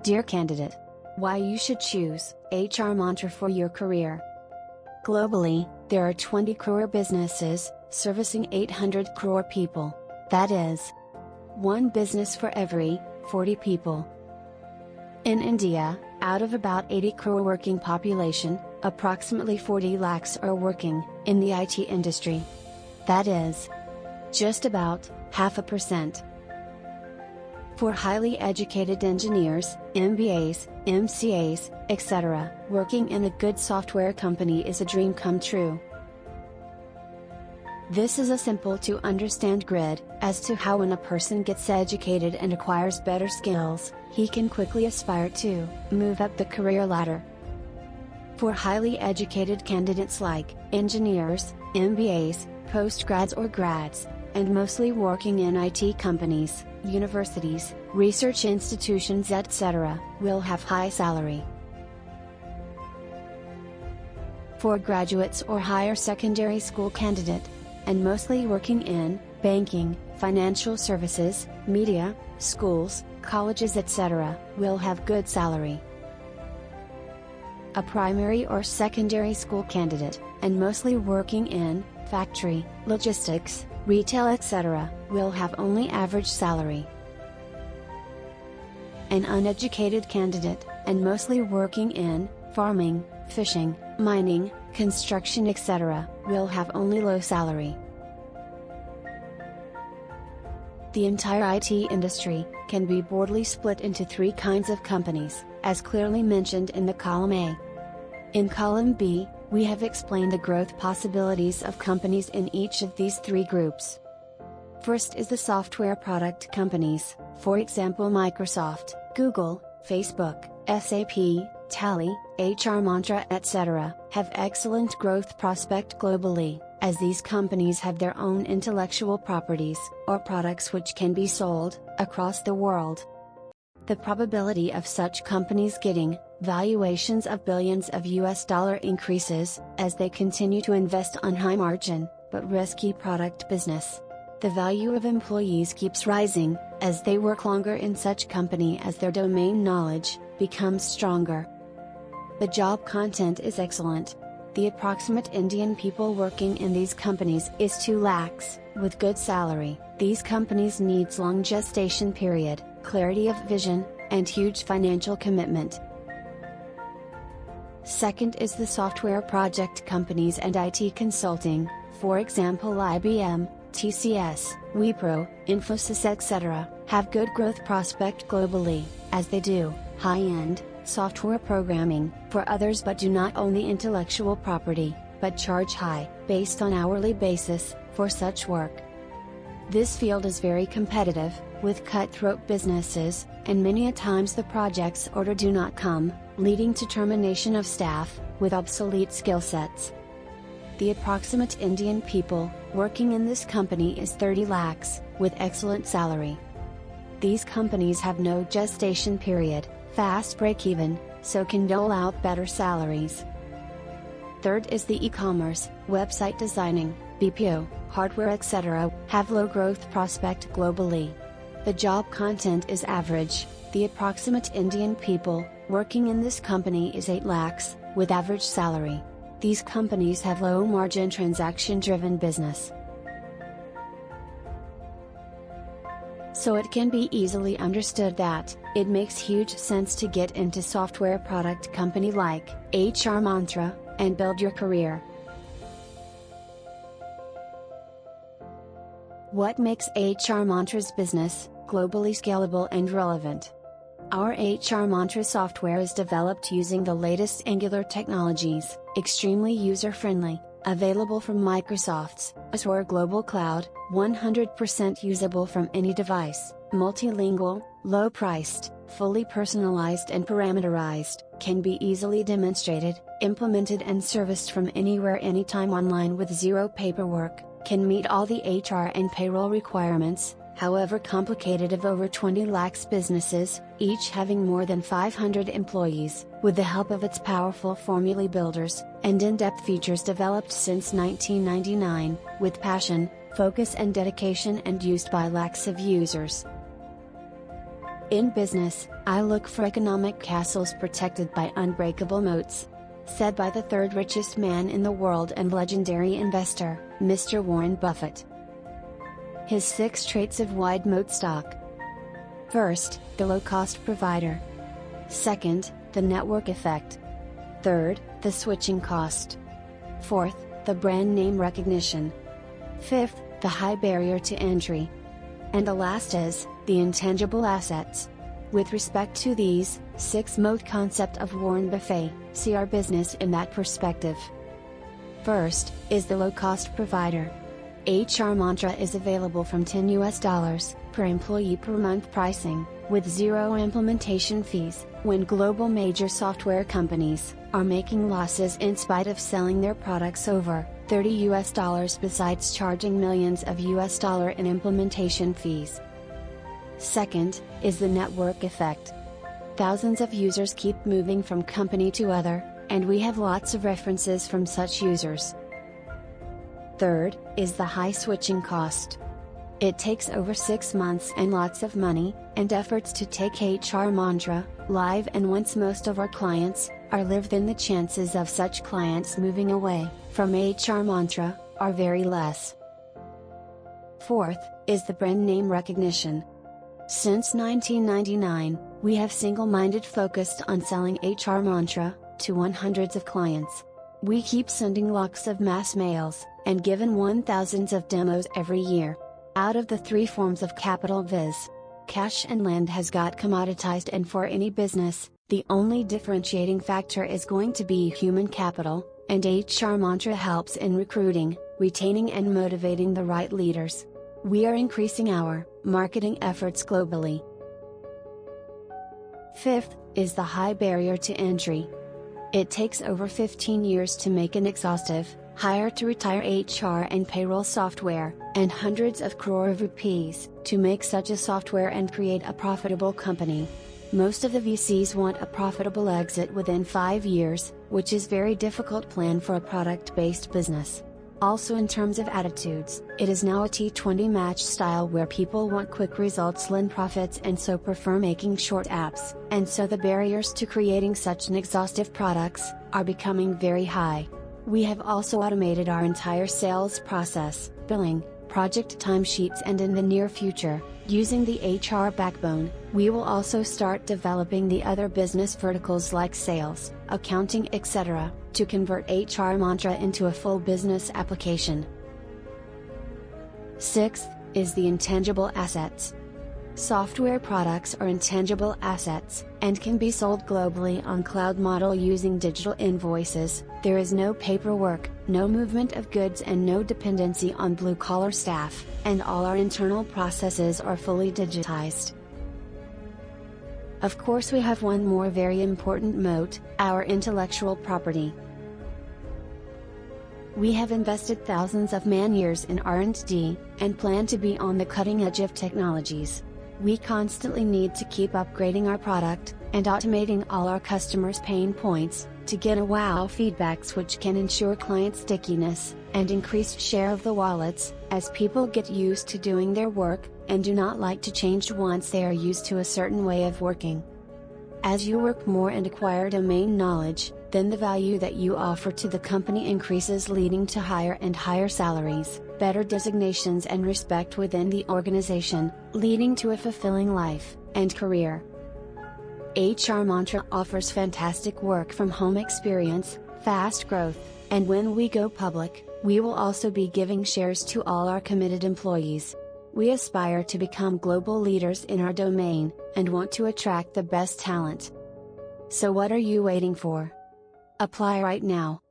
Dear candidate, why you should choose HRMantra for your career. Globally, there are 20 crore businesses, servicing 800 crore people. That is, one business for every 40 people. In India, out of about 80 crore working population, approximately 40 lakhs are working in the IT industry. That is, just about 0.5%. For highly educated engineers, MBAs, MCAs, etc., working in a good software company is a dream come true. This is a simple to understand grid as to how when a person gets educated and acquires better skills, he can quickly aspire to move up the career ladder. For highly educated candidates like engineers, MBAs, postgrads or grads, and mostly working in IT companies, universities, research institutions etc., will have high salary. For graduates or higher secondary school candidate, and mostly working in banking, financial services, media, schools, colleges etc., will have good salary. A primary or secondary school candidate, and mostly working in factory, logistics, retail etc., will have only average salary. An uneducated candidate, and mostly working in farming, fishing, mining, construction etc., will have only low salary. The entire IT industry can be broadly split into 3 kinds of companies, as clearly mentioned in the column A. In column B, we have explained the growth possibilities of companies in each of these 3 groups. First is the software product companies, for example Microsoft, Google, Facebook, SAP, Tally, HRMantra etc., have excellent growth prospect globally, as these companies have their own intellectual properties, or products which can be sold across the world. The probability of such companies getting valuations of billions of US dollar increases, as they continue to invest on high margin, but risky product business. The value of employees keeps rising, as they work longer in such company as their domain knowledge becomes stronger. The job content is excellent. The approximate Indian people working in these companies is 2 lakhs, with good salary. These companies needs long gestation period, clarity of vision, and huge financial commitment. Second is the software project companies and IT consulting, for example IBM, TCS, Wipro, Infosys etc., have good growth prospect globally, as they do high-end software programming for others but do not own the intellectual property, but charge high, based on hourly basis, for such work. This field is very competitive, with cutthroat businesses, and many a times the project's order do not come, leading to termination of staff, with obsolete skill sets. The approximate Indian people, working in this company is 30 lakhs, with excellent salary. These companies have no gestation period, fast break-even, so can dole out better salaries. Third is the e-commerce, website designing, BPO, hardware etc., have low growth prospect globally. The job content is average. The approximate Indian people, working in this company is 8 lakhs, with average salary. These companies have low margin transaction driven business. So it can be easily understood that, it makes huge sense to get into software product company like HRMantra, and build your career. What makes HRMantra's business globally scalable and relevant? Our HRMantra software is developed using the latest Angular technologies, extremely user-friendly, available from Microsoft's Azure Global Cloud, 100% usable from any device, multilingual, low-priced, fully personalized and parameterized, can be easily demonstrated, implemented and serviced from anywhere anytime online with zero paperwork, can meet all the HR and payroll requirements, however complicated, of over 20 lakhs businesses, each having more than 500 employees, with the help of its powerful formulae builders, and in-depth features developed since 1999, with passion, focus and dedication and used by lakhs of users. In business, I look for economic castles protected by unbreakable moats. Said by the third richest man in the world and legendary investor, Mr. Warren Buffett. His 6 traits of wide moat stock. First, the low-cost provider. Second, the network effect. Third, the switching cost. Fourth, the brand name recognition. Fifth, the high barrier to entry. And the last is, the intangible assets. With respect to these 6 moat concept of Warren Buffett, see our business in that perspective. First, is the low-cost provider. HRMantra is available from $10 per employee per month pricing, with 0 implementation fees, when global major software companies are making losses in spite of selling their products over $30 besides charging millions of US dollar in implementation fees. Second, is the network effect. Thousands of users keep moving from company to other, and we have lots of references from such users. Third, is the high switching cost. It takes over 6 months and lots of money, and efforts to take HRMantra live, and once most of our clients are live, then the chances of such clients moving away from HRMantra are very less. Fourth, is the brand name recognition. Since 1999, we have single-minded focused on selling HRMantra to hundreds of clients. We keep sending lakhs of mass mails, and given 1,000s of demos every year. Out of the 3 forms of capital, viz. cash and land, has got commoditized, and for any business, the only differentiating factor is going to be human capital, and HRMantra helps in recruiting, retaining and motivating the right leaders. We are increasing our marketing efforts globally. Fifth, is the high barrier to entry. It takes over 15 years to make an exhaustive, hire to retire HR and payroll software, and hundreds of crore of rupees, to make such a software and create a profitable company. Most of the VCs want a profitable exit within 5 years, which is very difficult plan for a product-based business. Also, in terms of attitudes, it is now a T20 match style where people want quick results, lean profits, and so prefer making short apps, and so the barriers to creating such an exhaustive products are becoming very high. We have also automated our entire sales process, billing, project timesheets, and in the near future, using the HR backbone, we will also start developing the other business verticals like sales, accounting, etc., to convert HRMantra into a full business application. Sixth, is the intangible assets. Software products are intangible assets, and can be sold globally on cloud model using digital invoices. There is no paperwork, no movement of goods, and no dependency on blue-collar staff, and all our internal processes are fully digitized. Of course, we have one more very important moat, our intellectual property. We have invested thousands of man-years in R&D, and plan to be on the cutting edge of technologies. We constantly need to keep upgrading our product, and automating all our customers' pain points, to get a wow feedbacks which can ensure client stickiness, and increased share of the wallets, as people get used to doing their work, and do not like to change once they are used to a certain way of working. As you work more and acquire domain knowledge, then the value that you offer to the company increases, leading to higher and higher salaries, better designations, and respect within the organization, leading to a fulfilling life and career. HRMantra offers fantastic work from home experience, fast growth, and when we go public, we will also be giving shares to all our committed employees. We aspire to become global leaders in our domain, and want to attract the best talent. So what are you waiting for? Apply right now.